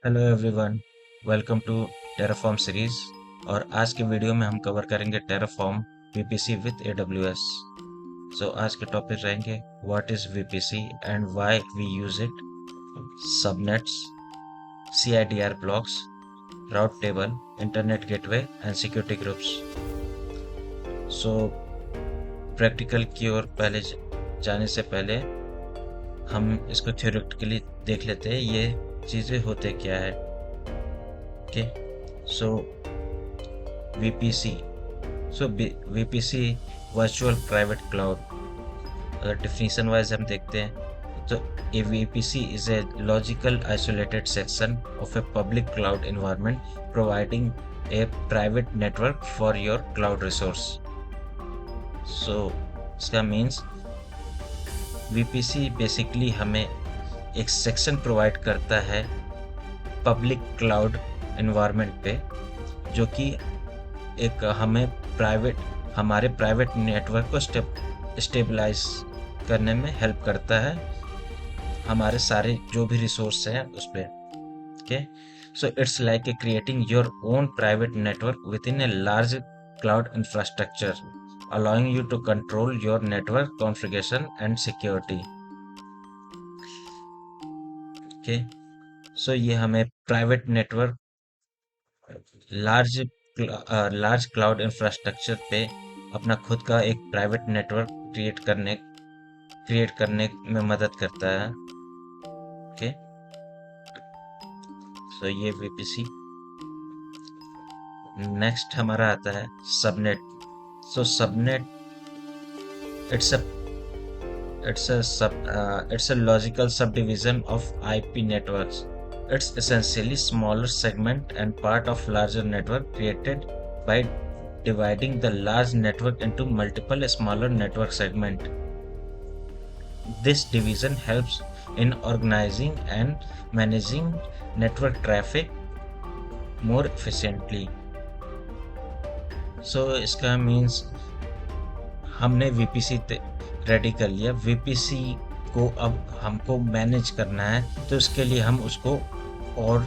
Hello everyone, welcome to Terraform series. और आज के वीडियो में हम कवर करेंगे Terraform VPC with AWS. So आज के टॉपिक रहेंगे what is VPC and why we use it, subnets, CIDR blocks, route table, internet gateway and security groups. So practical की ओर जाने से पहले हम इसको थ्योरेटिकली देख लेते हैं, ये चीज़ें होते क्या है। Okay, so VPC, VPC virtual private cloud, अगर डिफिनीशन वाइज हम देखते हैं तो a VPC is a logical isolated section of a public cloud environment providing a private network for your cloud resource. So इसका मीन्स VPC बेसिकली हमें एक section provide करता है पब्लिक क्लाउड एनवायरनमेंट पे, जो कि एक हमें प्राइवेट हमारे प्राइवेट नेटवर्क को स्टेबलाइज करने में हेल्प करता है, हमारे सारे जो भी रिसोर्स हैं उस पे। Okay, so it's like a creating your own private network within a large cloud infrastructure, allowing you to control your network configuration and security. Okay, so ये हमें private network large large cloud infrastructure पे अपना खुद का एक private network create करने में मदद करता है। ओके, सो ये VPC। नेक्स्ट हमारा आता है subnet. So subnet it's a it's a logical subdivision of IP networks. It's essentially smaller segment and part of larger network created by dividing the large network into multiple smaller network segment. This division helps in organizing and managing network traffic more efficiently. So इसका means हमने VPC ready कर लिया। VPC को अब हमको manage करना है, तो इसके लिए हम उसको और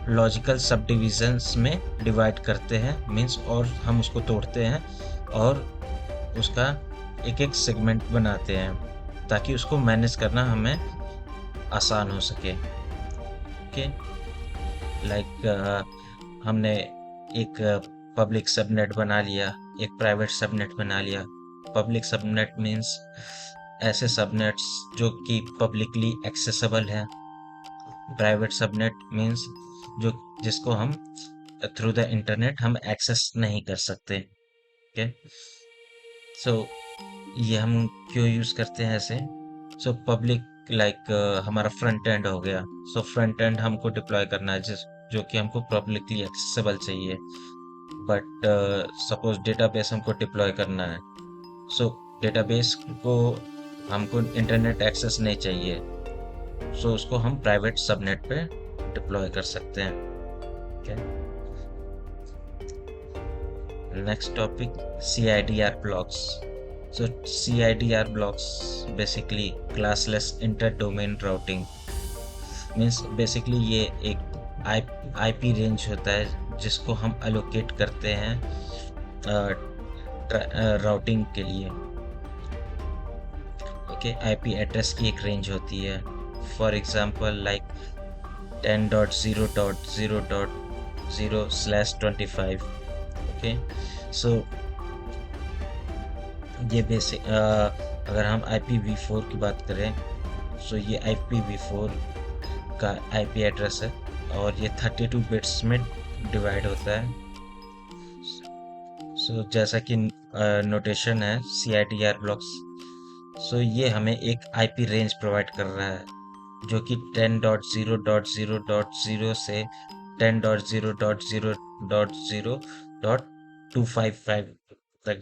लॉजिकल सब डिविजन्स में डिवाइड करते हैं, मीन्स और हम उसको तोड़ते हैं और उसका एक एक सेगमेंट बनाते हैं ताकि उसको मैनेज करना हमें आसान हो सके। ओके, लाइक हमने एक पब्लिक सबनेट बना लिया, एक प्राइवेट सबनेट बना लिया। पब्लिक सबनेट मीन्स ऐसे सबनेट्स जो कि पब्लिकली एक्सेसिबल है। प्राइवेट सबनेट मीन्स जो जिसको हम थ्रू द इंटरनेट हम एक्सेस नहीं कर सकते। ओके, सो ये हम क्यों यूज करते हैं ऐसे। सो पब्लिक लाइक हमारा फ्रंट एंड हो गया। सो फ्रंट एंड हमको डिप्लॉय करना है जो कि हमको पब्लिकली एक्सेसिबल चाहिए, बट सपोज डेटाबेस हमको डिप्लॉय करना है। सो डेटाबेस को हमको इंटरनेट एक्सेस नहीं चाहिए, सो उसको हम प्राइवेट सबनेट पे डिप्लॉय कर सकते हैं। Okay, next topic CIDR blocks. So CIDR blocks basically classless inter domain routing means basically ये एक IP रेंज होता है जिसको हम एलोकेट करते हैं राउटिंग के लिए। ओके, IP एड्रेस की एक रेंज होती है, for example like 10.0.0.0/25। Okay, so ये बेसिक अगर हम IPv4 की बात करें, सो ये IPv4 का IP एड्रेस है और ये 32 बिट्स में डिवाइड होता है। सो जैसा कि नोटेशन है CIDR ब्लॉक्स, सो ये हमें एक IP रेंज प्रोवाइड कर रहा है जो कि 10.0.0.0 से 10.0.0.0.255 तक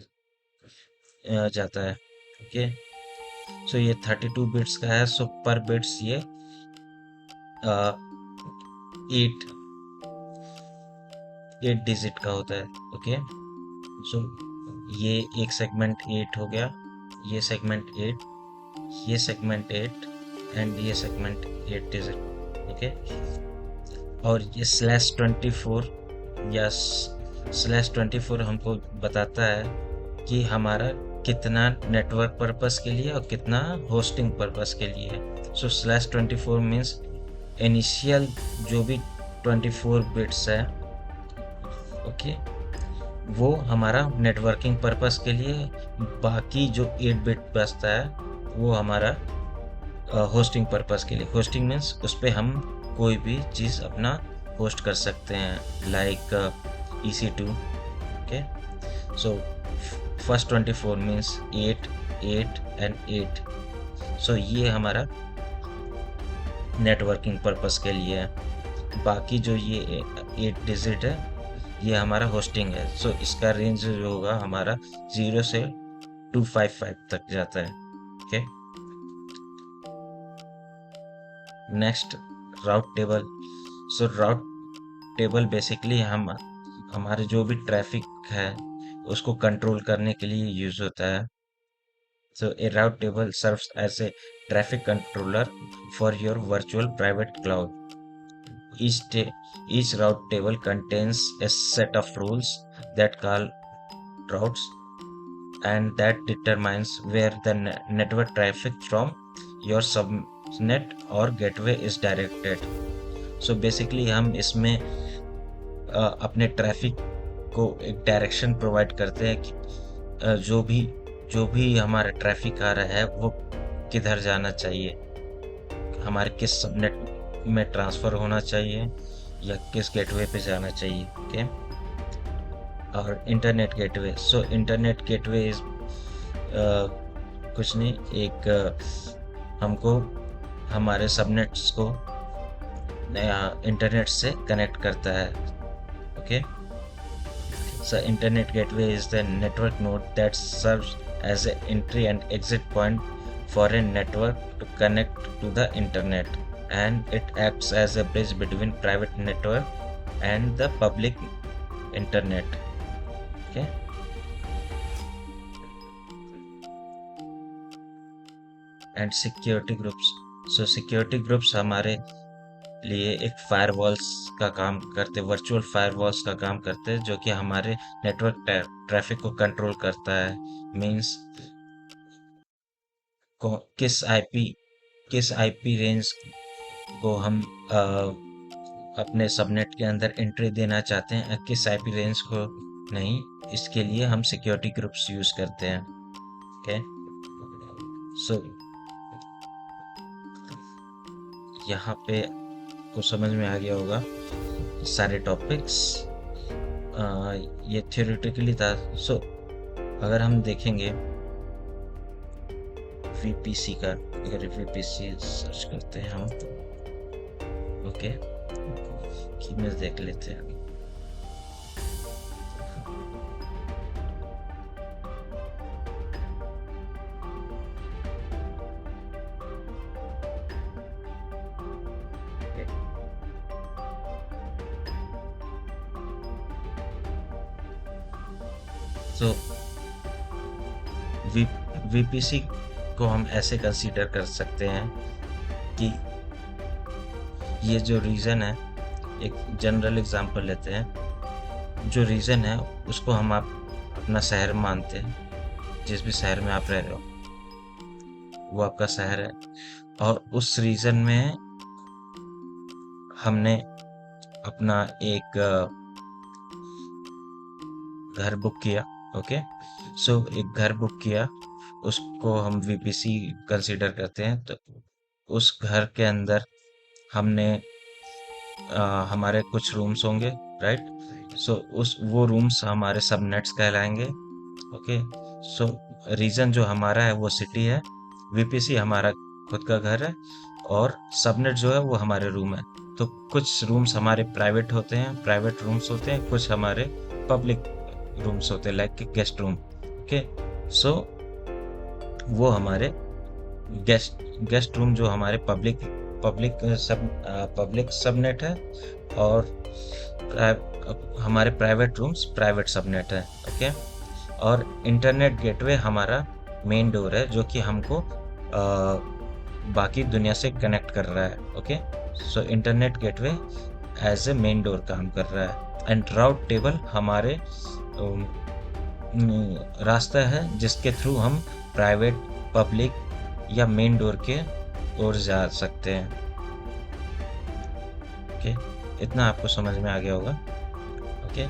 जाता है। ओके, सो ये 32 बिट्स का है। सो पर बिट्स ये 8 डिजिट का होता है। ओके, सो ये एक सेगमेंट 8 हो गया, ये सेगमेंट 8, ये सेगमेंट 8 एंड ये सेगमेंट 8 डिजिट। ओके, और ये /24 या /24 हमको बताता है कि हमारा कितना नेटवर्क पर्पस के लिए और कितना होस्टिंग पर्पस के लिए है। सो /24 मीन्स इनिशियल जो भी 24 बिट्स है, ओके, वो हमारा नेटवर्किंग पर्पस के लिए, बाकी जो 8 बिट बचता है वो हमारा होस्टिंग पर्पस के लिए। होस्टिंग मीन्स उस पे हम कोई भी चीज़ अपना होस्ट कर सकते हैं, like EC2, okay. So first 24 means 8 8 and 8। सो ये हमारा नेटवर्किंग पर्पस के लिए है। बाकी जो ये 8 डिजिट है ये हमारा होस्टिंग है। सो इसका रेंज जो होगा हमारा 0 से 255 तक जाता है, okay. Next, route table. So route table basically हम हमारे जो भी ट्रैफिक है उसको कंट्रोल करने के लिए यूज होता है। So a route table serves as a traffic controller for your virtual private cloud. Each route table contains a set of rules that call routes and that determines where the network traffic from your subnet or gateway is directed. So basically हम इसमें अपने traffic को एक direction provide करते हैं कि जो भी हमारा ट्रैफिक आ रहा है वो किधर जाना चाहिए, हमारे किस सबनेट में ट्रांसफ़र होना चाहिए या किस गेटवे पे जाना चाहिए, ओके। और internet gateway. So internet gateway is कुछ नहीं, एक हमको हमारे सबनेट्स को इंटरनेट से कनेक्ट करता है, okay. So internet gateway is the network node that serves as a entry and exit point for a network to connect to the internet, and it acts as a bridge between private network and the public internet, okay. And security groups. So security groups हमारे लिए एक firewalls का काम करते, virtual firewalls का काम करते हैं, जो कि हमारे नेटवर्क ट्रैफिक को कंट्रोल करता है। मींस किस आईपी रेंज को हम अपने सबनेट के अंदर एंट्री देना चाहते हैं, किस आईपी रेंज को नहीं, इसके लिए हम सिक्योरिटी ग्रुप्स यूज करते हैं, ओके। सो यहाँ पे को समझ में आ गया होगा सारे टॉपिक्स। ये थ्योरेटिकली था। सो अगर हम देखेंगे VPC का, अगर VPC सर्च करते हैं हम, ओके, कीमेज देख लेते हैं। तो VPC को हम ऐसे कंसीडर कर सकते हैं कि ये जो रीजन है, एक जनरल एग्जांपल लेते हैं, जो रीजन है उसको हम आप अपना शहर मानते हैं, जिस भी शहर में आप रह रहे हो वो आपका शहर है, और उस रीजन में हमने अपना एक घर बुक किया, ओके। सो एक घर बुक किया, उसको हम VPC कंसीडर करते हैं। तो उस घर के अंदर हमने हमारे कुछ रूम्स होंगे, राइट। सो वो रूम्स हमारे सबनेट्स कहलाएंगे, ओके। सो रीजन जो हमारा है वो सिटी है, VPC हमारा खुद का घर है, और सबनेट जो है वो हमारे रूम है। तो कुछ रूम्स हमारे प्राइवेट होते हैं, प्राइवेट रूम्स होते हैं, कुछ हमारे पब्लिक रूम्स होते हैं, लाइक गेस्ट रूम, ओके। सो वो हमारे गेस्ट रूम जो हमारे पब्लिक सबनेट है, और हमारे प्राइवेट रूम्स प्राइवेट सबनेट है, ओके। और इंटरनेट गेटवे हमारा मेन डोर है, जो कि हमको बाकी दुनिया से कनेक्ट कर रहा है, okay. So internet gateway as a main door काम कर रहा है। एंड राउट टेबल हमारे रास्ता है जिसके थ्रू हम प्राइवेट, पब्लिक या मेन डोर के ओर जा सकते हैं। ओके, इतना आपको समझ में आ गया होगा। ओके,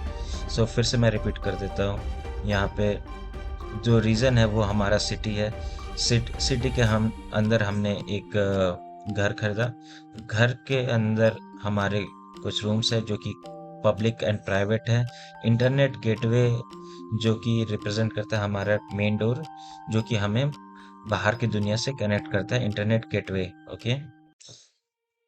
सो फिर से मैं रिपीट कर देता हूँ। यहाँ पे जो रीज़न है वो हमारा सिटी है। सिटी के हम अंदर हमने एक घर खरीदा। घर के अंदर हमारे कुछ रूम्स है जो कि पब्लिक एंड प्राइवेट है। इंटरनेट गेटवे जो कि रिप्रेजेंट करता है हमारा मेन डोर, जो कि हमें बाहर की दुनिया से कनेक्ट करता है, internet gateway. Okay,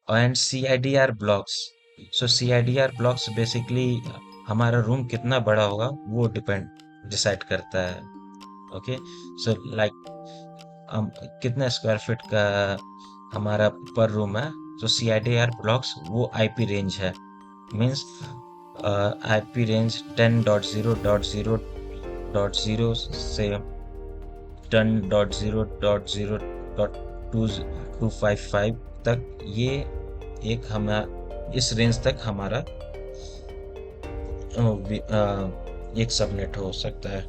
and CIDR blocks. So CIDR blocks basically हमारा रूम कितना बड़ा होगा वो डिसाइड करता है। ओके, सो लाइक हम कितना स्क्वायर फीट का हमारा पर रूम है, तो CIDR ब्लॉक्स वो IP रेंज है। मीन्स IP रेंज 10.0.0.0 से 10.0.0.255 तक, ये एक हमारा इस रेंज तक हमारा एक सबनेट हो सकता है।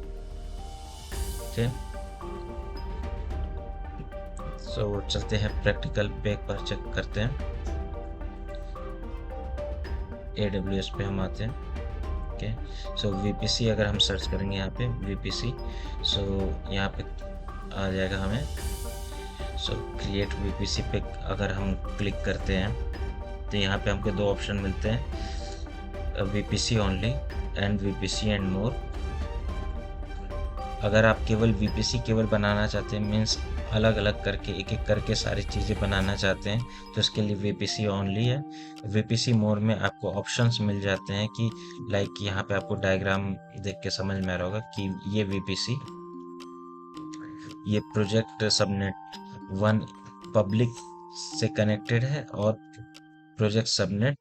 ठीक, सो चलते हैं प्रैक्टिकल पे, पर चेक करते हैं। AWS पे हम आते हैं। ओके, सो VPC अगर हम सर्च करेंगे यहाँ पे VPC, सो यहाँ पे आ जाएगा हमें। सो क्रिएट VPC पे अगर हम क्लिक करते हैं तो यहाँ पे हमको दो ऑप्शन मिलते हैं, VPC only and VPC and more. अगर आप केवल VPC केवल बनाना चाहते हैं, मीन्स अलग अलग करके एक एक करके सारी चीज़ें बनाना चाहते हैं, तो उसके लिए VPC ओनली है। VPC मोर में आपको ऑप्शंस मिल जाते हैं कि लाइक यहाँ पे आपको डायग्राम देख के समझ में आ रहा होगा कि ये VPC, ये प्रोजेक्ट सबनेट 1 पब्लिक से कनेक्टेड है और project subnet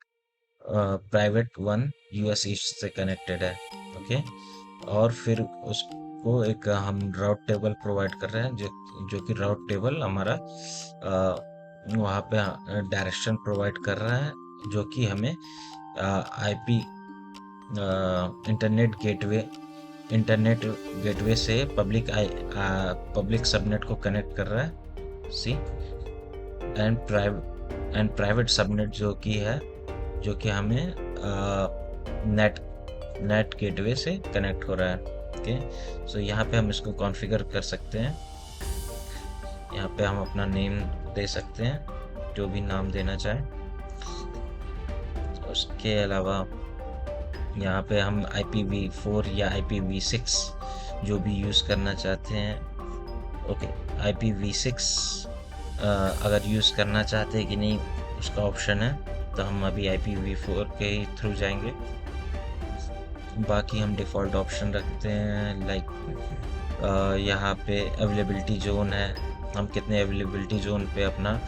private 1 US east से कनेक्टेड है। ओके, और फिर उसको एक हम राउट टेबल प्रोवाइड कर रहे हैं, जो कि राउट टेबल हमारा वहाँ पे डायरेक्शन प्रोवाइड कर रहा है, जो कि हमें IP इंटरनेट गेटवे से पब्लिक सबनेट को कनेक्ट कर रहा है। सी, एंड प्राइवेट सबनेट जो कि हमें नेट गेटवे से कनेक्ट हो रहा है। ओके, सो यहाँ पे हम इसको कॉन्फ़िगर कर सकते हैं। यहाँ पे हम अपना नेम दे सकते हैं, जो भी नाम देना चाहें। उसके अलावा यहाँ पे हम IPv4 या IPv6 जो भी यूज़ करना चाहते हैं। ओके, IPv6 अगर यूज़ करना चाहते हैं कि नहीं उसका ऑप्शन है, तो हम अभी IPv4 के ही थ्रू जाएंगे। बाकी हम डिफ़ॉल्ट ऑप्शन रखते हैं, लाइक यहाँ पे अवेलेबिलिटी जोन है, हम कितने अवेलेबिलिटी जोन पे अपना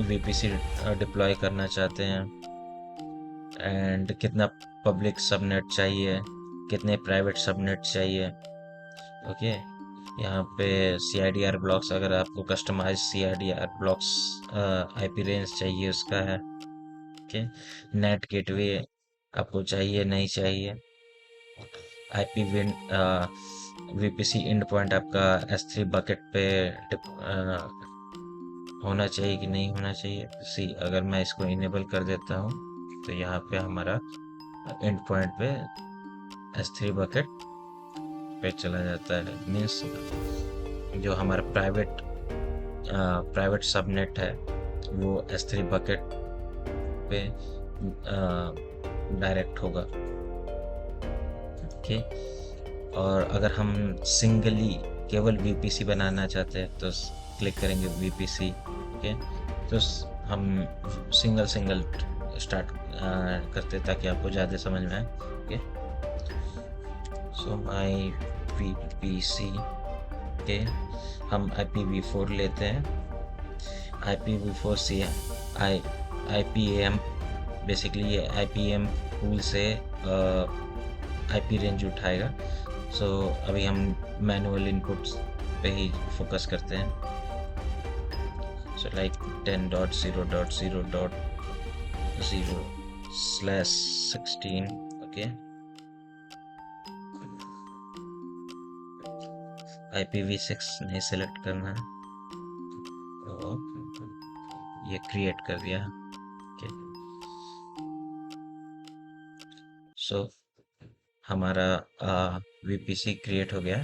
VPC डिप्लॉय करना चाहते हैं, एंड कितना पब्लिक सबनेट चाहिए, कितने प्राइवेट सबनेट चाहिए। ओके, यहाँ पे CIDR ब्लॉक्स, अगर आपको customize CIDR blocks IP range चाहिए उसका है। ओके, नेट गेटवे आपको चाहिए नहीं चाहिए, VPC एंड पॉइंट आपका S3 बकेट पे होना चाहिए कि नहीं होना चाहिए। सी, अगर मैं इसको इनेबल कर देता हूँ तो यहाँ पे हमारा एंड पॉइंट पे S3 बकेट पे चला जाता है। मीन्स जो हमारा प्राइवेट सबनेट है वो S3 बकेट पे डायरेक्ट होगा। ओके, और अगर हम सिंगली केवल VPC बनाना चाहते हैं तो क्लिक करेंगे VPC। ओके, तो हम सिंगल स्टार्ट करते हैं ताकि आपको ज़्यादा समझ में आए। ओके, सो माई VPC के हम IPv4 लेते हैं। IPv4 से IPAM, बेसिकली ये IPAM पूल से IP रेंज उठाएगा। सो अभी हम मैनुअल इनपुट्स पे ही फोकस करते हैं। So like 10.0.0.0 /16, okay. IPv6 नहीं सेलेक्ट करना है, तो ये क्रिएट कर दिया, ओके। सो हमारा VPC क्रिएट हो गया।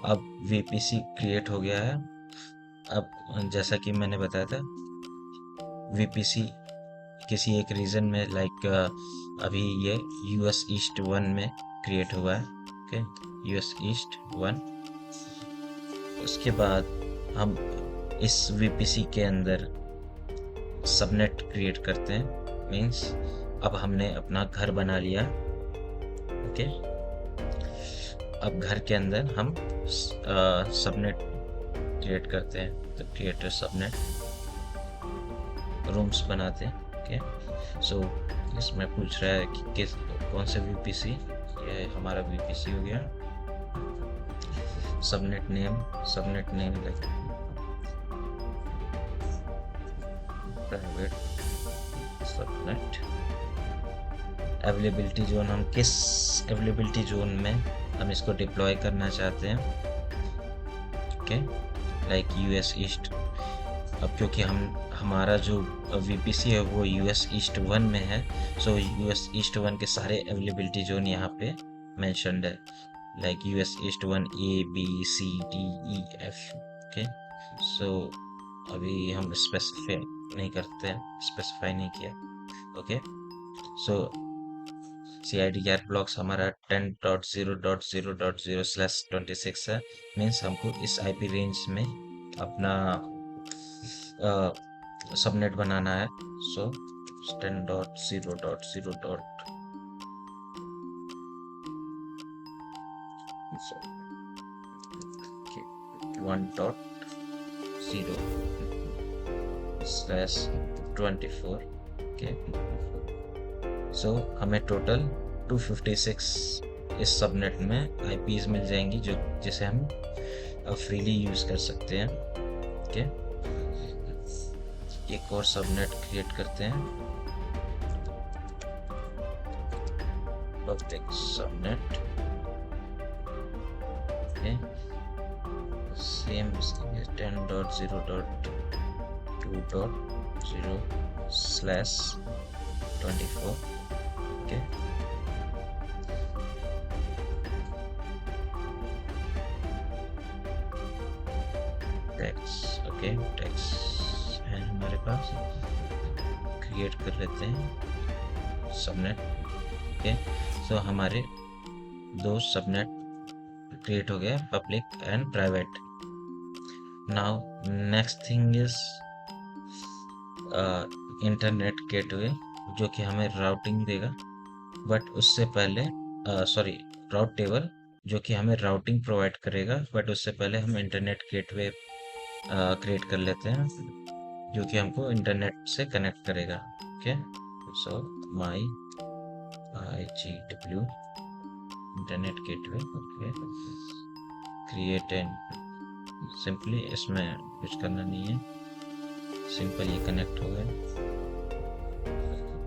अब VPC क्रिएट हो गया है। अब जैसा कि मैंने बताया था, VPC किसी एक रीजन में, लाइक अभी ये US ईस्ट 1 में क्रिएट हुआ है, ओके। US east 1। उसके बाद हम इस VPC के अंदर सबनेट क्रिएट करते हैं। मीन्स अब हमने अपना घर बना लिया, ओके। अब घर के अंदर हम सबनेट क्रिएट करते हैं, तो क्रिएट सबनेट रूम्स बनाते हैं, ओके। सो इसमें पूछ रहा है कि कौन से VPC, ये हमारा VPC हो गया। Subnet name like private subnet. Availability zone, हम किस अवेलेबिलिटी जोन में हम इसको डिप्लॉय करना चाहते हैं, ओके। Like US east. अब क्योंकि हमारा जो VPC है वो US ईस्ट 1 में है, सो US ईस्ट 1 के सारे अवेलेबिलिटी जोन यहाँ पे मेंशन्ड है, like US east 1 A B C D E F, okay. So अभी हम स्पेसिफाई नहीं करते हैं, स्पेसिफाई नहीं किया, ओके। सो CIDR ब्लॉक्स हमारा 10.0.0.0/26 है। मीन्स हमको इस IP रेंज में अपना सबनेट बनाना है। सो 10.0.1.0/24, ओके। सो हमें टोटल 256 इस सबनेट में IPs मिल जाएंगी, जो जिसे हम फ्रीली यूज कर सकते हैं, ओके। एक और सबनेट क्रिएट करते हैं, public subnet, okay. Same 10.0.2.0/24, okay. Text, okay. Text है हमारे पास, क्रिएट कर लेते हैं सबनेट, ओके। सो हमारे दो सबनेट क्रिएट हो गया, public and private. Now next thing is internet gateway, जो कि हमें राउटिंग देगा। बट उससे पहले सॉरी, राउट टेबल जो कि हमें राउटिंग प्रोवाइड करेगा, बट उससे पहले हम इंटरनेट गेटवे क्रिएट कर लेते हैं, जो कि हमको इंटरनेट से कनेक्ट करेगा, okay. So my IGW internet gateway, okay. Create and simply, इसमें कुछ करना नहीं है, सिंपल ये कनेक्ट हो गया।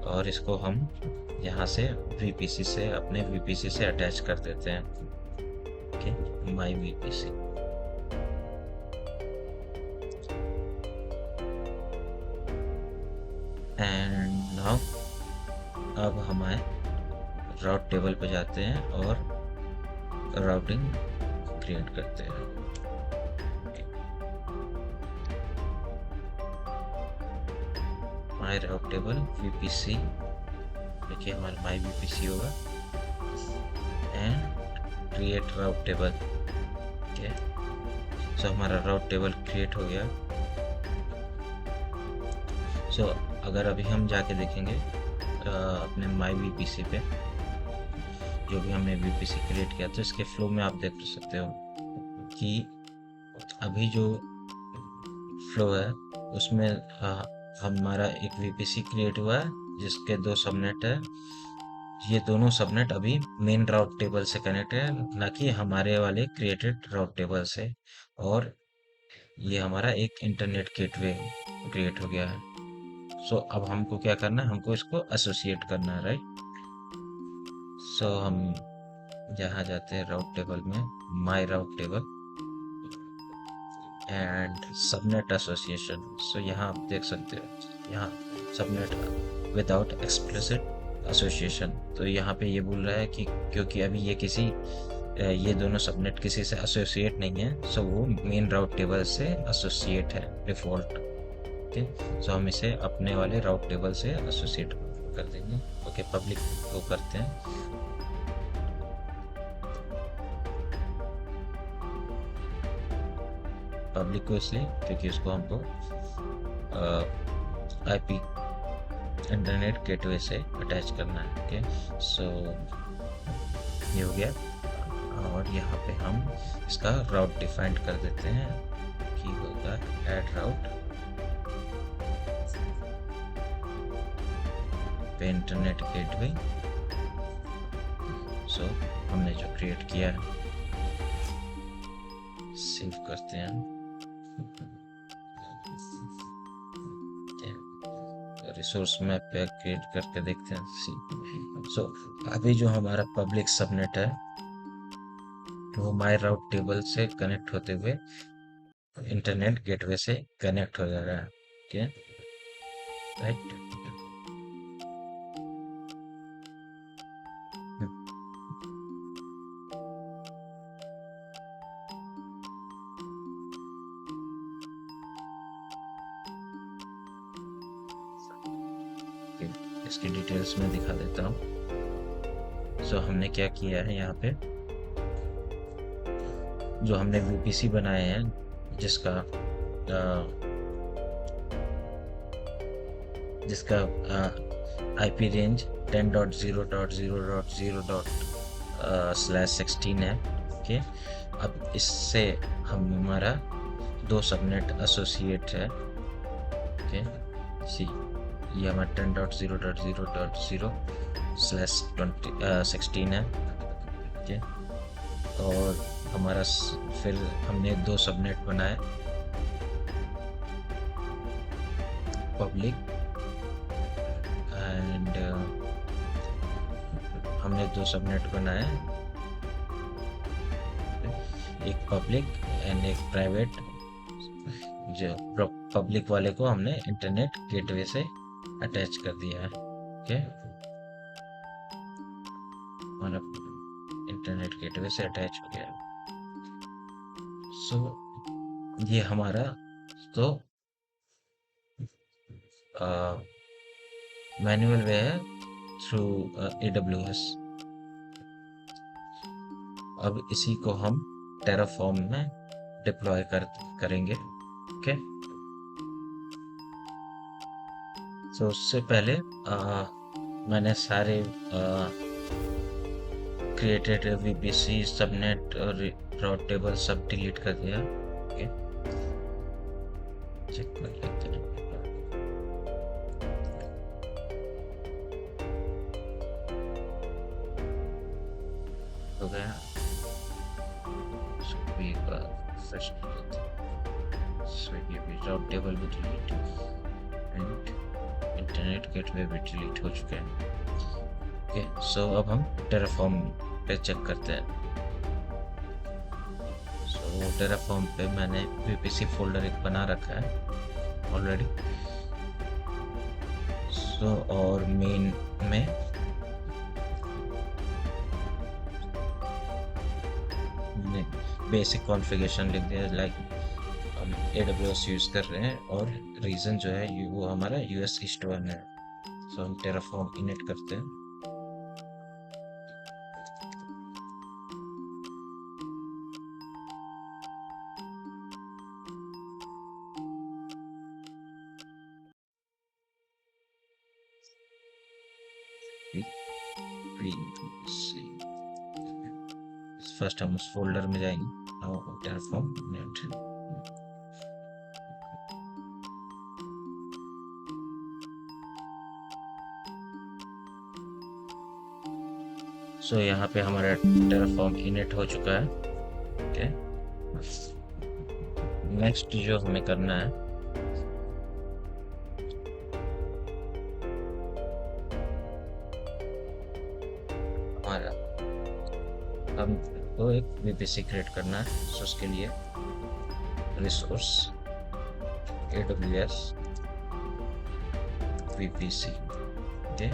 और इसको हम यहाँ से VPC से, अपने VPC से अटैच कर देते हैं, okay. My VPC, and now अब हमारे राउट टेबल पे जाते हैं और राउटिंग क्रिएट करते हैं। माई राउट टेबल VPC, देखिए हमारा माई VPC होगा, and create route table, okay. So हमारा राउट टेबल क्रिएट हो गया। सो अगर अभी हम जाके देखेंगे अपने माई VPC पे, जो भी हमने VPC क्रिएट किया, तो इसके फ्लो में आप देख सकते हो कि अभी जो फ्लो है उसमें हमारा एक VPC क्रिएट हुआ है, जिसके 2 सबनेट है। ये दोनों सबनेट अभी मेन राउट टेबल से कनेक्ट है, ना कि हमारे वाले क्रिएटेड राउट टेबल से। और ये हमारा एक इंटरनेट गेटवे क्रिएट हो गया है। सो अब हमको क्या करना है, हमको इसको एसोसिएट करना है, राइट। सो हम यहाँ जाते हैं राउट टेबल में, my route table and subnet association. So यहाँ आप देख सकते हो, यहाँ सबनेट विदाउट एक्सप्लिसिट एसोसिएशन। तो यहाँ पे ये बोल रहा है कि क्योंकि अभी ये दोनों सबनेट किसी से एसोसिएट नहीं है, सो वो मेन राउट टेबल से एसोसिएट है डिफॉल्ट। ओके, सो हम इसे अपने वाले राउट टेबल से एसोसिएट कर देंगे। ओके, पब्लिक को करते हैं। पब्लिक को इसलिए क्योंकि उसको हमको आईपी इंटरनेट गेटवे से अटैच करना है। ओके, सो ये हो गया। और यहाँ पे हम इसका राउट डिफाइन कर देते हैं कि होगा ऐड राउट पे इंटरनेट गेटवे। सो हमने जो क्रिएट किया है, सेव करते हैं, रिसोर्स मैप पे क्रिएट करके देखते हैं। सो अभी जो हमारा पब्लिक सबनेट है वो माय राउट टेबल से कनेक्ट होते हुए इंटरनेट गेटवे से कनेक्ट हो जा रहा है। Okay, right. इसकी डिटेल्स में दिखा देता हूँ। सो हमने क्या किया है, यहाँ पे जो हमने वीपीसी बनाए हैं जिसका आईपी रेंज 10.0.0.0./16 है। ओके, अब इससे हमारा दो सबनेट एसोसिएट है। ओके, सी ये हमारा 10.0.0.0/16 है। ओके, और हमारा फिर हमने दो सबनेट बनाए, पब्लिक एंड हमने दो सबनेट बनाए, एक पब्लिक एंड एक प्राइवेट। जो पब्लिक वाले को हमने इंटरनेट गेटवे से अटैच कर दिया है। ओके, हमारा इंटरनेट गेटवे से अटैच हो गया। सो ये हमारा तो मैनुअल वे है थ्रू AWS। अब इसी को हम टेराफॉर्म में डिप्लॉय करेंगे। ओके, तो उससे पहले मैंने सारे क्रिएटेड वीपीसी सबनेट और राउट टेबल सब डिलीट कर दिया। ओके, चेक कर लेते हैं। हो गया, राउट टेबल भी डिलीट एंड इंटरनेट गेटवे भी डिलीट हो चुके हैं। ओके, सो अब हम टेराफॉर्म पे चेक करते हैं। सो टेराफॉर्म पे मैंने वीपीसी फोल्डर एक बना रखा है ऑलरेडी। सो और मेन में बेसिक कॉन्फ़िगरेशन लिख दिया, लाइक हम AWS यूज़ कर रहे हैं और रीजन जो है वो हमारा US ईस्ट 1 है। सो हम टेराफॉर्म इनिट करते हैं। फर्स्ट हम उस फोल्डर में जाएंगे, टेराफॉर्म इनिट। सो यहाँ पे हमारा टेराफॉर्म इनिट हो चुका है। ओके, नेक्स्ट जो हमें करना है, हमको एक वीपीसी क्रिएट करना है। सो उसके लिए रिसोर्स AWS VPC, ओके,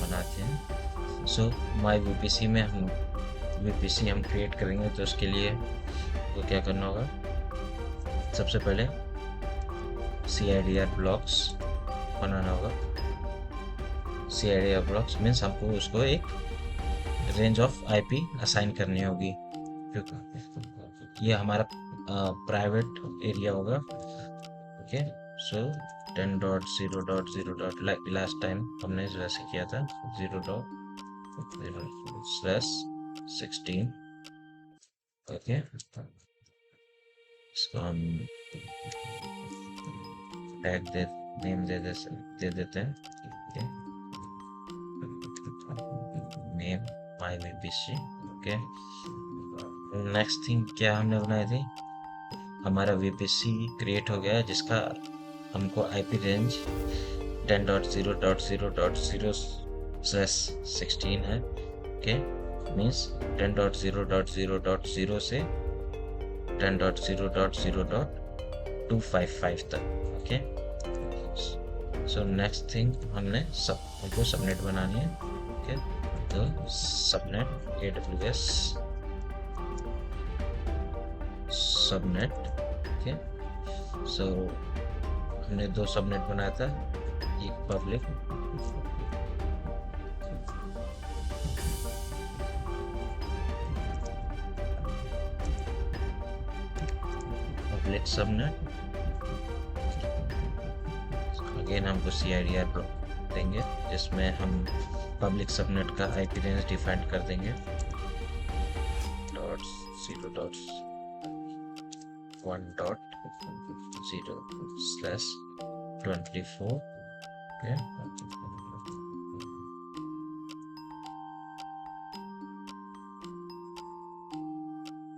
बनाते हैं। सो माई वीपीसी में हम वीपीसी हम क्रिएट करेंगे, तो उसके लिए तो क्या करना होगा, सबसे पहले CIDR ब्लॉक्स बनाना होगा। CIDR ब्लॉक्स मीन्स हमको उसको एक रेंज ऑफ IP असाइन करनी होगी, क्योंकि ये हमारा प्राइवेट एरिया होगा। ओके, सो 10.0.0. लाइक लास्ट टाइम हमने वैसे किया था 0.0/16। ओके, इसको हम टैग नेम दे देते हैं। Okay, name my VPC. Okay, next thing क्या हमने बनाई थी, हमारा वीपीसी क्रिएट हो गया है, जिसका हमको IP रेंज 10.0.0.0/16 है। ओके, मीन्स 10.0.0.0 से 10.0.0.255 तक। ओके, सो नेक्स्ट थिंग हमको सबनेट बनानी है। ओके, तो सबनेट AWS सबनेट। ओके, सो हमने 2 सबनेट बनाया था, एक पब्लिक सबनेट। अगेन हमको CIDR ब्लॉक देंगे, जिसमें हम पब्लिक सबनेट का IP रेंज डिफाइन कर देंगे .0.1.0/24। Okay,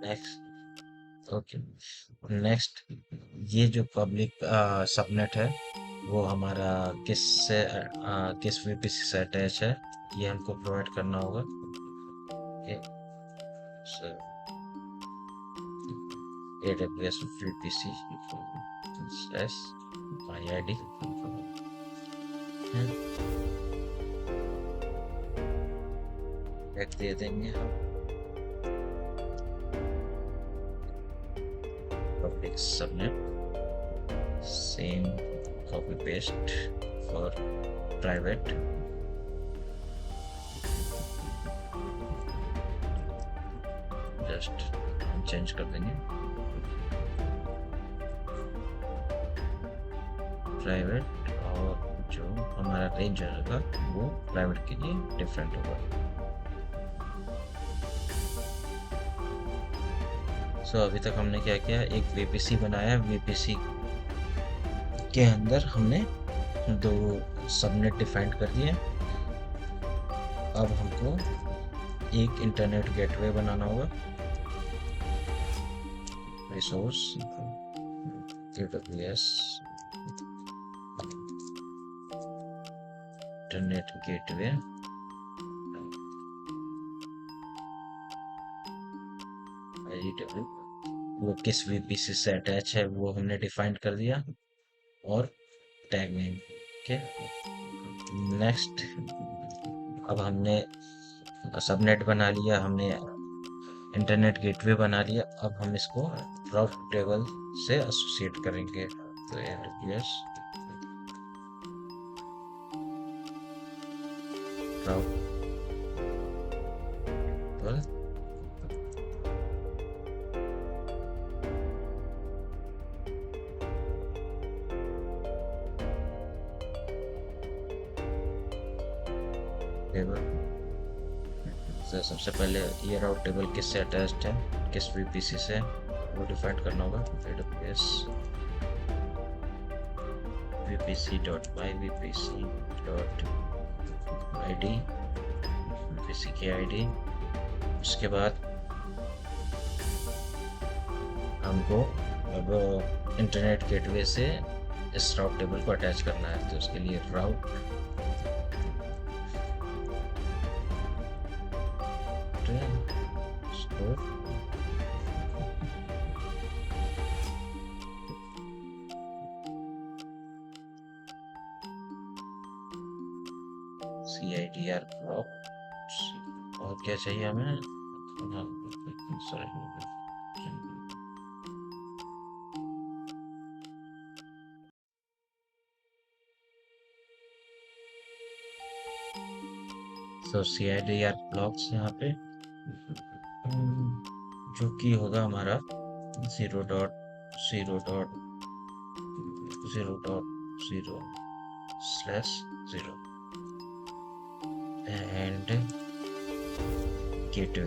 next. ओके, नेक्स्ट, ये जो पब्लिक सबनेट है वो हमारा किस VPC से अटैच है, ये हमको प्रोवाइड करना होगा। ओके, सो AWS VPC /MyID टैग दे देंगे हम public subnet, same copy paste for private. Just हम चेंज कर देंगे, प्राइवेट, और जो हमारा रेंज होगा वो प्राइवेट के लिए डिफरेंट होगा। सो अभी तक हमने क्या किया, एक VPC बनाया, VPC के अंदर हमने 2 सबनेट डिफाइन कर दिए। अब हमको एक इंटरनेट गेटवे बनाना होगा, रिसोर्स AWS इंटरनेट गेटवे। वो किस VPC से अटैच है वो हमने डिफाइन कर दिया, और टैग नेम। ओके, नेक्स्ट, अब हमने सबनेट बना लिया, हमने इंटरनेट गेटवे बना लिया। अब हम इसको राउट टेबल से एसोसिएट करेंगे, तो AWS राउट टेबल। तो सबसे पहले ये राउट टेबल किससे अटैच्ड है, किस VPC से, वो डिफाइन करना होगा। AWS VPC.myVPC.id, VPC की ID। उसके बाद हमको अब इंटरनेट गेटवे से इस राउट टेबल को अटैच करना है, तो उसके लिए राउट स्कोर CIDR ब्लॉक। और क्या चाहिए हमें? सॉरी, तो CIDR ब्लॉक्स यहाँ पे जो कि होगा हमारा 0.0.0.0/0 एंड गेटवे,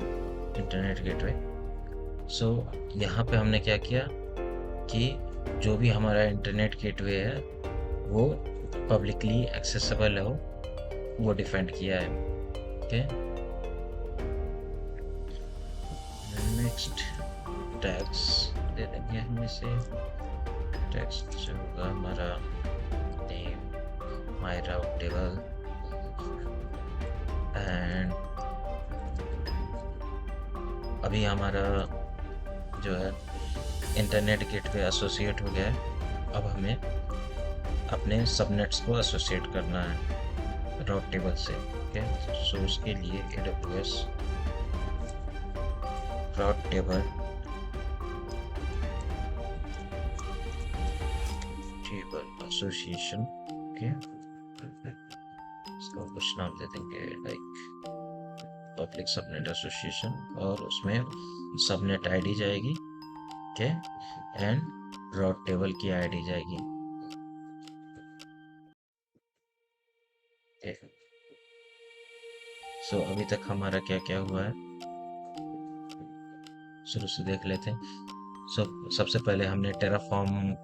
इंटरनेट गेटवे। सो यहाँ पे हमने क्या किया कि जो भी हमारा इंटरनेट गेटवे है वो पब्लिकली एक्सेसिबल हो, वो डिफाइन किया है। ओके, नेक्स्ट टैग्स दे देंगे हम इसे। टेक्स्ट जो होगा हमारा name, my route table and अभी हमारा जो है इंटरनेट गेटवे एसोसिएट हो गया है। अब हमें अपने सबनेट्स को एसोसिएट करना है राउट टेबल से। ओके, सो उसके लिए AWS route table association. Okay, इसका कुछ नाम दे देंगे लाइक पब्लिक सबनेट एसोसिएशन, और उसमें सबनेट आईडी जाएगी। ओके, एंड राउट टेबल की आईडी जाएगी। सो अभी तक हमारा क्या क्या हुआ है शुरू से देख लेते हैं। सबसे पहले हमने टेराफॉर्म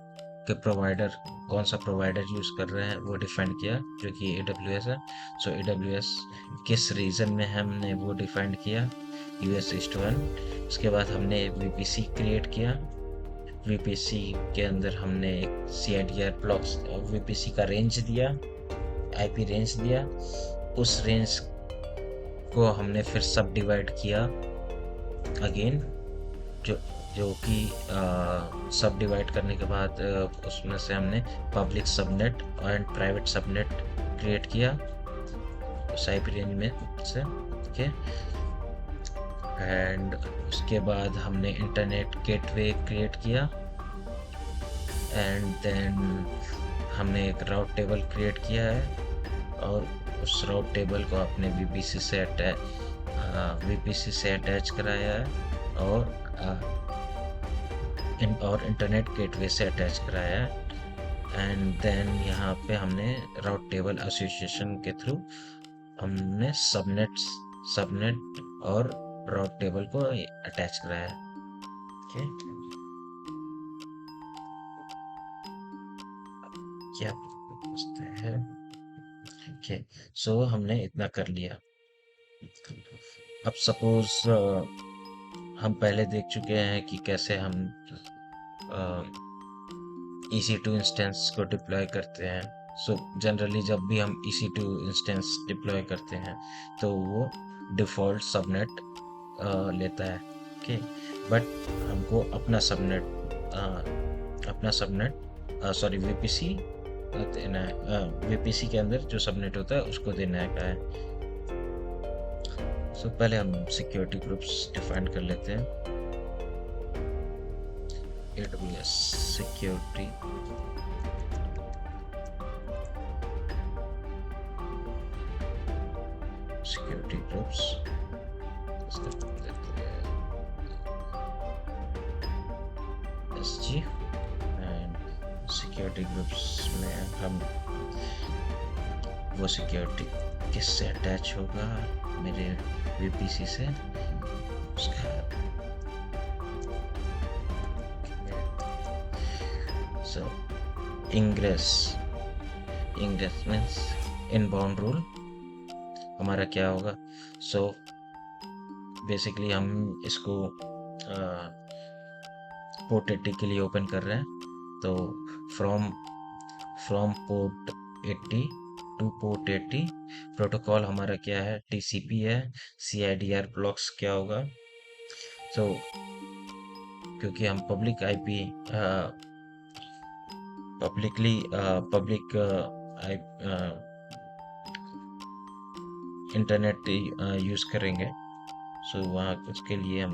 के प्रोवाइडर, कौन सा प्रोवाइडर यूज कर रहे हैं वो डिफाइन किया, जो कि AWS है। सो AWS किस रीजन में हमने वो डिफाइन किया, US East 1। उसके बाद हमने VPC क्रिएट किया। VPC के अंदर हमने एक CIDR ब्लॉक्स VPC का रेंज दिया, IP रेंज दिया। उस रेंज को हमने फिर सब डिवाइड किया अगेन, जो जो कि सब डिवाइड करने के बाद उसमें से हमने public subnet and private subnet create किया उस IP रेंज में से। ओके, एंड उसके बाद हमने इंटरनेट गेटवे क्रिएट किया एंड देन हमने एक राउट टेबल क्रिएट किया है, और उस राउट टेबल को अपने VPC से अटैच कराया है, और इंटरनेट गेटवे से अटैच कराया है। एंड देन यहाँ पे हमने राउट टेबल एसोसिएशन के थ्रू हमने सबनेट और राउट टेबल को अटैच कराया है। ओके, क्या पूछते हैं? ओके, सो हमने इतना कर लिया। अब सपोज हम पहले देख चुके हैं कि कैसे हम EC2 इंस्टेंस को डिप्लॉय करते हैं। सो जनरली जब भी हम EC2 इंस्टेंस डिप्लॉय करते हैं तो वो डिफ़ॉल्ट सबनेट लेता है। ओके, बट हमको अपना सबनेट सॉरी VPC देना है। VPC के अंदर जो सबनेट होता है उसको देना है। सो पहले हम सिक्योरिटी ग्रुप्स डिफाइन कर लेते हैं। AWS security groups, SG, and security groups में हम वो सिक्योरिटी किससे अटैच होगा, मेरे VPC से, उसका सो इंग्रेस मीन्स इनबाउंड रूल हमारा क्या होगा। सो बेसिकली हम इसको पोर्ट 80 के लिए ओपन कर रहे हैं, तो from from port 80 two port 80। Protocol हमारा क्या है, टीसीपी है। सीआईडीआर ब्लॉक्स क्या होगा, तो क्योंकि हम पब्लिक आईपी पब्लिक आई इंटरनेट यूज़ करेंगे, सो वहाँ उसके लिए हम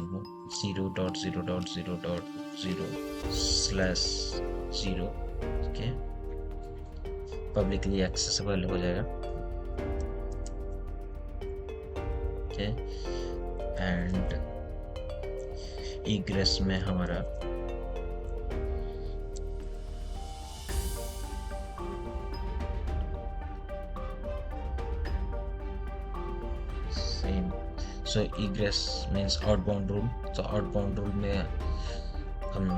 0.0.0.0/0 ओके पब्लिकली एक्सेसिबल हो जाएगा। ओके एंड इग्रेस में हमारा सेम, सो इग्रेस मीन्स आउटबाउंड रूल। तो आउटबाउंड रूल में हम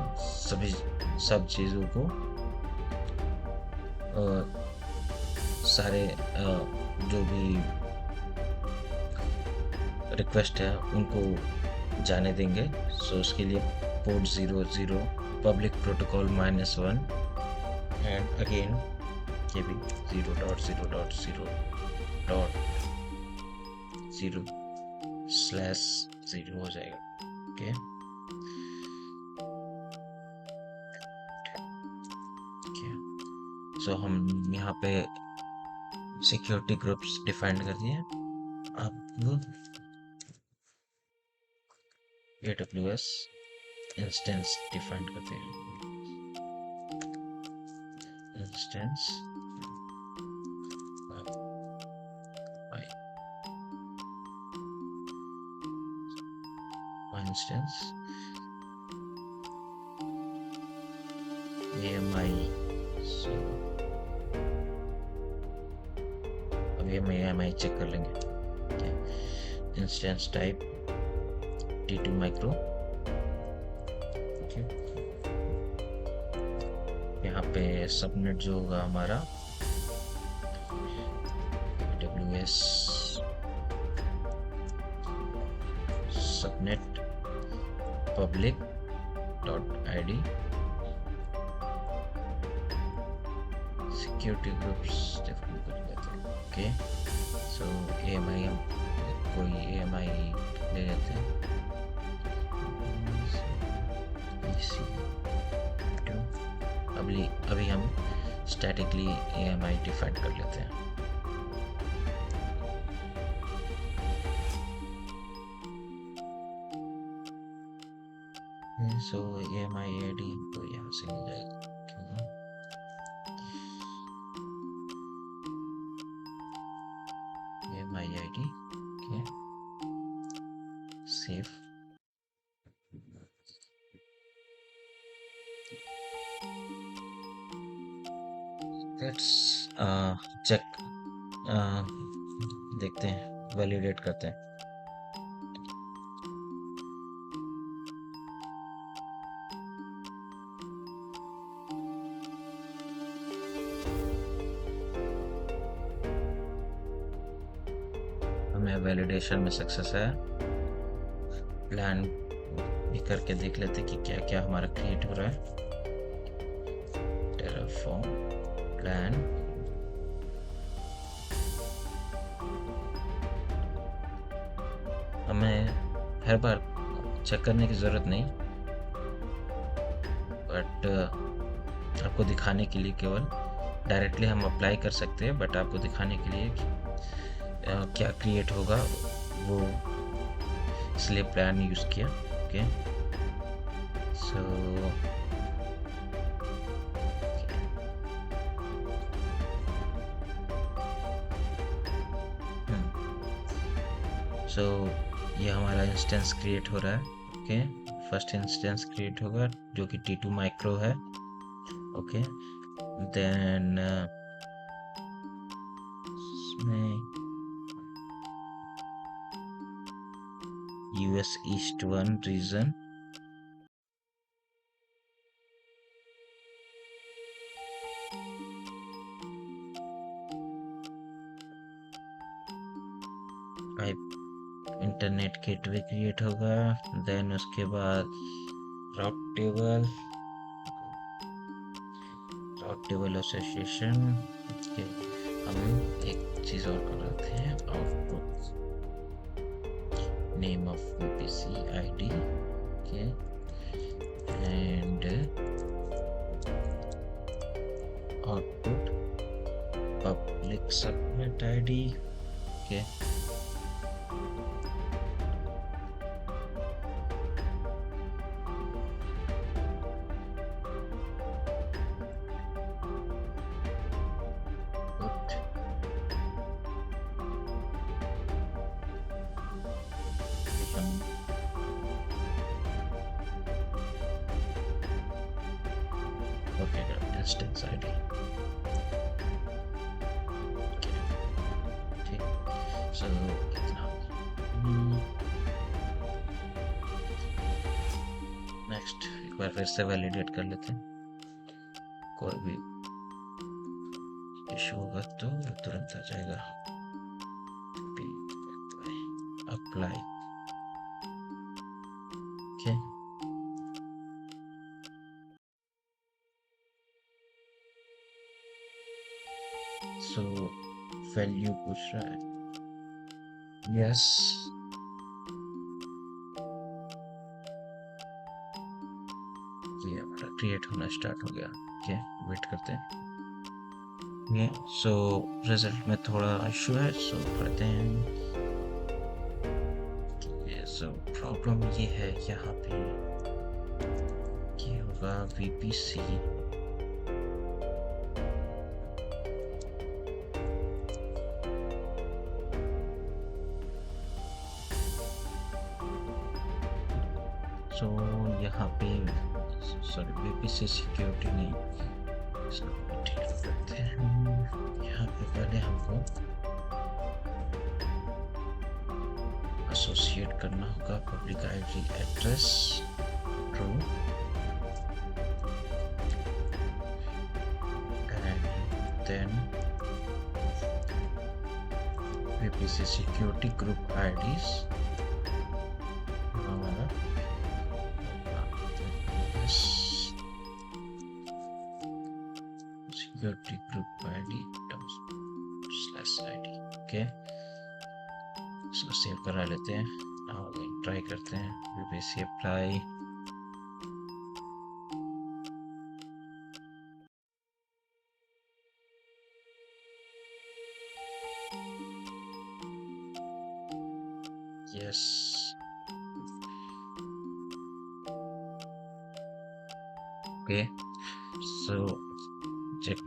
सब चीज़ों को सारे जो भी रिक्वेस्ट है उनको जाने देंगे। सो उसके लिए port 00 public protocol -1 and again ये भी 0.0.0.0/0 हो जाएगा। ओके सो हम यहाँ पे सिक्योरिटी ग्रुप्स डिफाइन कर दिए। अब AWS इंस्टेंस डिफाइन करते हैं। इंस्टेंस इंस्टेंस AMI, सो अभी हम AMI चेक कर लेंगे। Instance type T2 micro. यहाँ पे सबनेट जो होगा हमारा AWS subnet public.id security groups define कर लेते हैं। ओके सो AMI हम कोई AMI ले लेते हैं। अभी हम स्टैटिकली AMI डिफाइन कर लेते हैं। सो AMI ID तो यहाँ से मिल जाएगा। AMI ID okay save. Let's check देखते हैं, वैलिडेट करते हैं। हमें वैलिडेशन में सक्सेस है। प्लान भी करके देख लेते हैं कि क्या क्या हमारा क्रिएट हो रहा है। टेराफॉर्म प्लान हमें हर बार चेक करने की ज़रूरत नहीं, बट आपको दिखाने के लिए केवल डायरेक्टली हम अप्लाई कर सकते हैं, बट आपको दिखाने के लिए कि क्या क्रिएट होगा वो इसलिए प्लान यूज़ किया। ओके सो सो ये हमारा इंस्टेंस क्रिएट हो रहा है। ओके फर्स्ट इंस्टेंस क्रिएट होगा जो कि T2 माइक्रो है। ओके देन इसमें US East 1 region internet gateway create होगा। देन उसके बाद राउट रॉट टेबल एसोसिएशन के हम एक चीज़ और कर रहे हैं, output name of VPC ID के and output public subnet ID के इंस्टेंस ID ठीक। सो इतना नेक्स्ट एक बार फिर से वैलिडेट कर लेते हैं, कोई भी इशू होगा तो तुरंत आ जाएगा। Apply okay. सो वैल्यू पूछ रहा है, यस ये हमारा क्रिएट होना स्टार्ट हो गया। ओके वेट करते हैं। ये सो रिजल्ट में थोड़ा इशू है, सो पढ़ते हैं। ये सो प्रॉब्लम ये है यहाँ पे, ये होगा VPC सो यहाँ पे सॉरी VPC सिक्योरिटी नहीं, इसको ठीक करते हैं। यहाँ पे पहले हमको एसोसिएट करना होगा public ID address true and then VPC security group IDs security group ID /ID okay. इसको सेव करा लेते हैं, ट्राई करते हैं VPC apply. Yes okay. So check,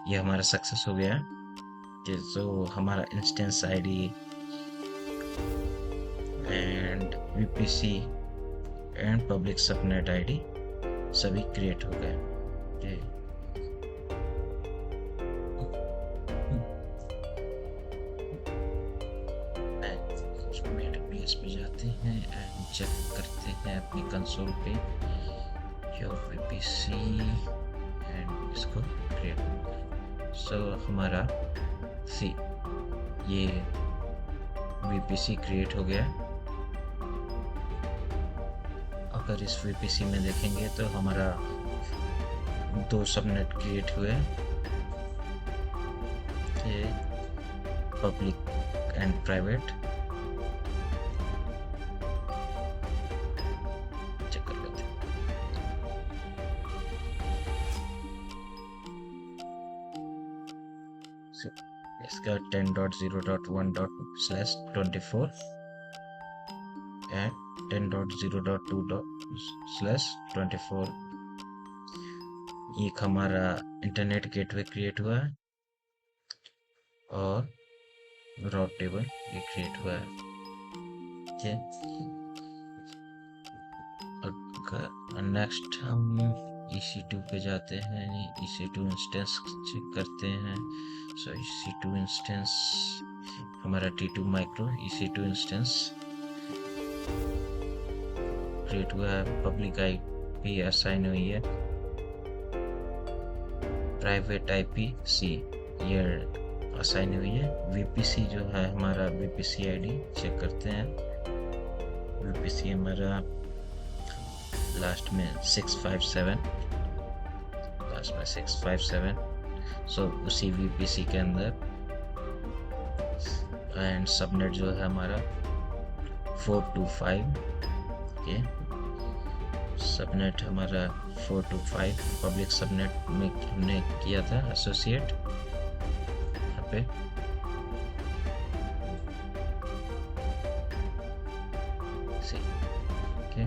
ये हमारा सक्सेस हो गया कि जो हमारा instance ID and VPC and public subnet ID सभी क्रिएट हो गए। AWS पे जाते हैं एंड चेक करते हैं अपनी कंसोल पे योर VPC एंड इसको क्रिएट। सो हमारा सी ये VPC क्रिएट हो गया। अगर इस VPC में देखेंगे तो हमारा 2 सबनेट क्रिएट हुए, ये पब्लिक एंड प्राइवेट। चेक कर लेते हैं। इसका 10.0.1./24 एंड 10.0.2/24 एक हमारा इंटरनेट गेटवे क्रिएट हुआ है और रॉट टेबल ये क्रिएट हुआ है। नेक्स्ट हम EC2 पे जाते हैं, EC2 इंस्टेंस चेक करते हैं। सो EC2 इंस्टेंस हमारा T2 micro EC2 instance create हुआ है। पब्लिक IP असाइन हुई है, प्राइवेट IP/C ये असाइन हुई है। VPC जो है हमारा VPC ID चेक करते हैं। VPC हमारा लास्ट में 657 पास में 657, सो उसी VPC के अंदर। एंड सबनेट जो है हमारा 425, ओके, सबनेट हमारा 425 पब्लिक सबनेट में हमने किया था एसोसिएट यहाँ पे। ओके,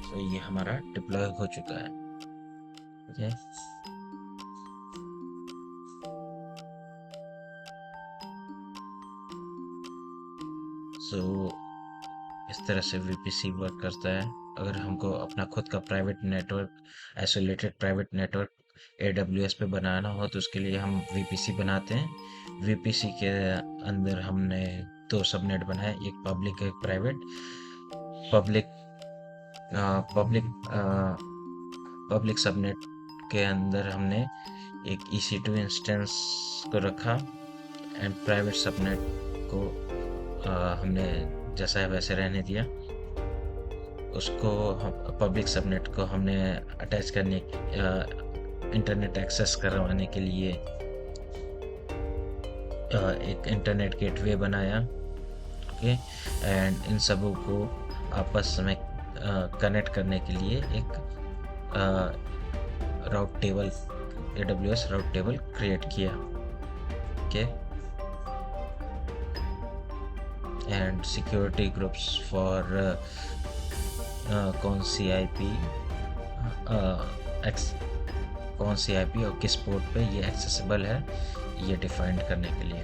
तो ये हमारा डिप्लॉय हो चुका है। ओके, सो इस तरह से VPC वर्क करता है। अगर हमको अपना खुद का private network, isolated private network AWS पे बनाना हो तो उसके लिए हम VPC बनाते हैं। VPC के अंदर हमने दो सबनेट बनाए, एक पब्लिक एक private. Public public public subnet के अंदर हमने एक EC2 इंस्टेंस को रखा, एंड प्राइवेट सबनेट को हमने जैसा है वैसे रहने दिया। उसको पब्लिक सबनेट को हमने अटैच करने, इंटरनेट एक्सेस करवाने के लिए एक इंटरनेट गेटवे बनाया। ओके, एंड इन सबों को आपस में कनेक्ट करने के लिए एक route table, AWS route table create किया। Okay, and security groups for कौन सी आईपी कौन सी आईपी और किस पोर्ट पे ये एक्सेसिबल है, ये डिफाइंड करने के लिए।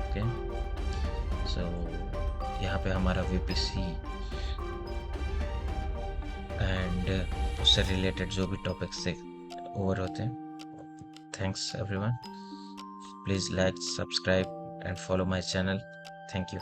ओके, सो यहाँ पे हमारा VPC एंड उससे रिलेटेड जो भी टॉपिक्स से ओवर होते हैं। Thanks everyone, please like, subscribe and follow my channel. Thank you.